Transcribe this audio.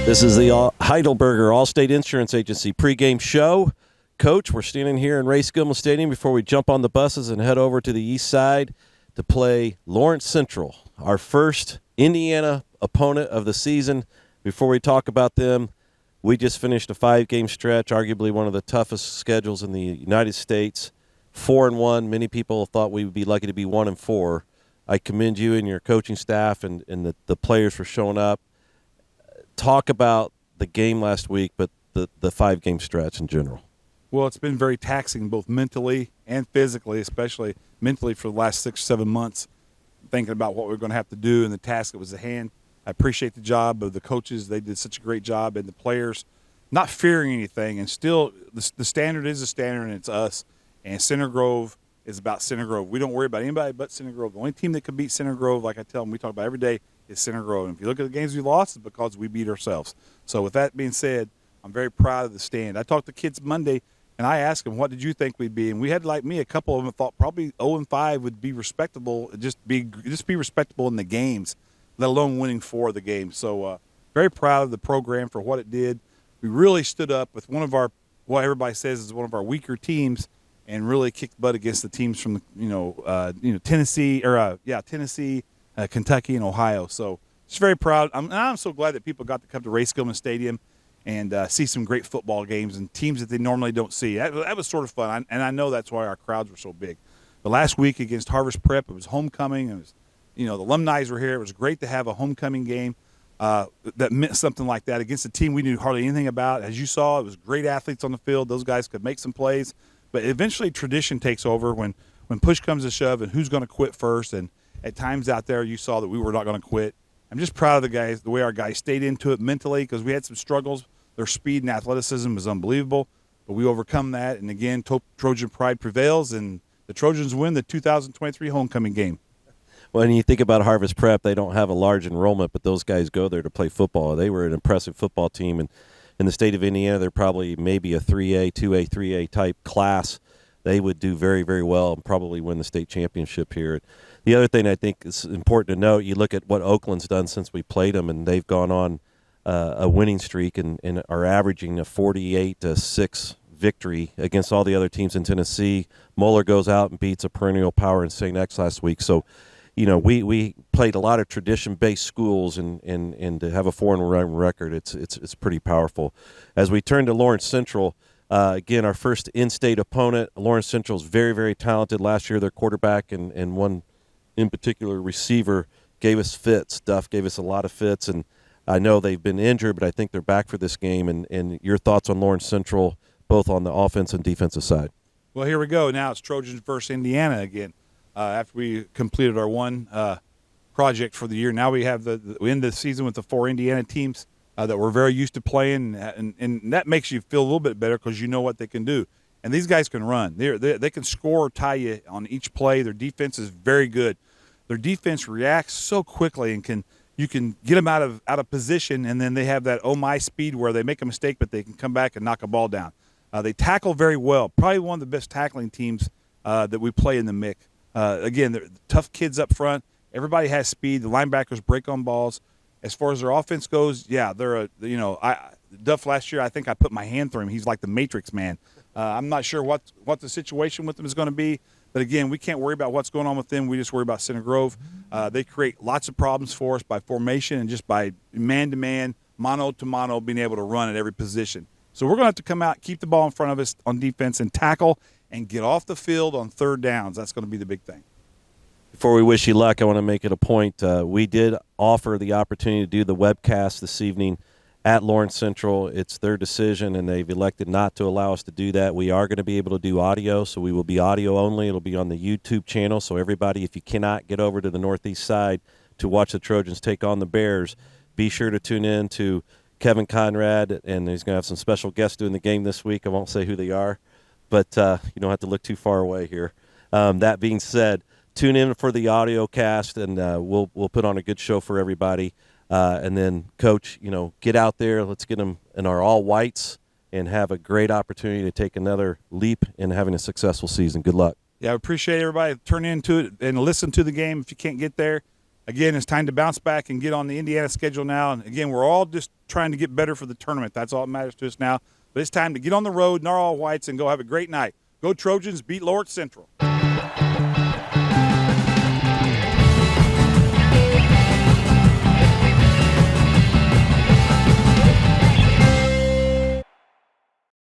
This is the Heidelberger Allstate Insurance Agency pregame show. Coach, we're standing here in Ray Skillman Stadium before we jump on the buses and head over to the east side to play Lawrence Central, our first Indiana opponent of the season. Before we talk about them, we just finished a 5-game stretch, arguably one of the toughest schedules in the United States. 4-1. Many people thought we would be lucky to be 1-4. I commend you and your coaching staff and the players for showing up. Talk about the game last week, but the 5-game stretch in general. Well, it's been very taxing both mentally and physically, especially mentally for the last 6 or 7 months, thinking about what we're going to have to do and the task that was at hand. I appreciate the job of the coaches. They did such a great job, and the players not fearing anything. And still, the standard is the standard, and it's us. And Center Grove is about Center Grove. We don't worry about anybody but Center Grove. The only team that can beat Center Grove, like I tell them, we talk about every day, is Center Grove. And if you look at the games we lost, it's because we beat ourselves. So with that being said, I'm very proud of the stand. I talked to kids Monday, and I asked them, what did you think we'd be? And we had, like me, a couple of them thought probably 0-5 would be respectable, just be respectable in the games, let alone winning 4 of the games. So very proud of the program for what it did. We really stood up with one of our, what everybody says is one of our weaker teams, and really kicked butt against the teams from Tennessee, Kentucky, and Ohio. So just very proud. I'm so glad that people got to come to Ray Skillman Stadium and see some great football games and teams that they normally don't see. That was sort of fun, and I know that's why our crowds were so big. But last week against Harvest Prep, it was homecoming. It was, the alumni were here. It was great to have a homecoming game that meant something like that against a team we knew hardly anything about. As you saw, it was great athletes on the field. Those guys could make some plays. But eventually tradition takes over when push comes to shove and who's going to quit first. And at times out there you saw that we were not going to quit. I'm just proud of the guys, the way our guys stayed into it mentally, because we had some struggles. Their speed and athleticism was unbelievable, but we overcome that. And, again, Trojan pride prevails, and the Trojans win the 2023 homecoming game. When you think about Harvest Prep, they don't have a large enrollment, but those guys go there to play football. They were an impressive football team, and in the state of Indiana, they're probably maybe a 3A, 2A, 3A type class. They would do very, very well and probably win the state championship here. The other thing I think is important to note, you look at what Oakland's done since we played them, and they've gone on a winning streak and are averaging a 48-6 victory against all the other teams in Tennessee. Moeller goes out and beats a perennial power in St. X last week. So, we played a lot of tradition-based schools, and to have a 4-1 record, it's pretty powerful. As we turn to Lawrence Central, again, our first in-state opponent. Lawrence Central is very, very talented. Last year, their quarterback and one in particular receiver gave us fits. Duff gave us a lot of fits, and I know they've been injured, but I think they're back for this game. And your thoughts on Lawrence Central, both on the offense and defensive side? Well, here we go. Now it's Trojans versus Indiana again. After we completed our one project for the year, now we have we end the season with the 4 Indiana teams that we're very used to playing, and that makes you feel a little bit better because you know what they can do. And these guys can run. They can score or tie you on each play. Their defense is very good. Their defense reacts so quickly and you can get them out of position, and then they have that oh-my speed where they make a mistake, but they can come back and knock a ball down. They tackle very well. Probably one of the best tackling teams that we play in the MIC. Again, they're tough kids up front. Everybody has speed. The linebackers break on balls. As far as their offense goes, yeah, they're Duff last year, I think I put my hand through him. He's like the Matrix man. I'm not sure what the situation with them is going to be. But, again, we can't worry about what's going on with them. We just worry about Center Grove. They create lots of problems for us by formation and just by man-to-man, mano-to-mano, being able to run at every position. So we're going to have to come out, keep the ball in front of us on defense, and tackle and get off the field on third downs. That's going to be the big thing. Before we wish you luck, I want to make it a point. We did offer the opportunity to do the webcast this evening at Lawrence Central. It's their decision, and they've elected not to allow us to do that. We are going to be able to do audio, so we will be audio only. It'll be on the YouTube channel, so everybody, if you cannot get over to the northeast side to watch the Trojans take on the Bears, be sure to tune in to Kevin Conrad, and he's going to have some special guests doing the game this week. I won't say who they are, but you don't have to look too far away here. That being said, tune in for the audio cast, and we'll put on a good show for everybody. And then, Coach, get out there. Let's get them in our all-whites and have a great opportunity to take another leap in having a successful season. Good luck. Yeah, I appreciate everybody. Turn into it and listen to the game if you can't get there. again, it's time to bounce back and get on the Indiana schedule now. And again, we're all just trying to get better for the tournament. That's all that matters to us now. But it's time to get on the road in our all whites and go have a great night. Go Trojans, beat Lawrence Central.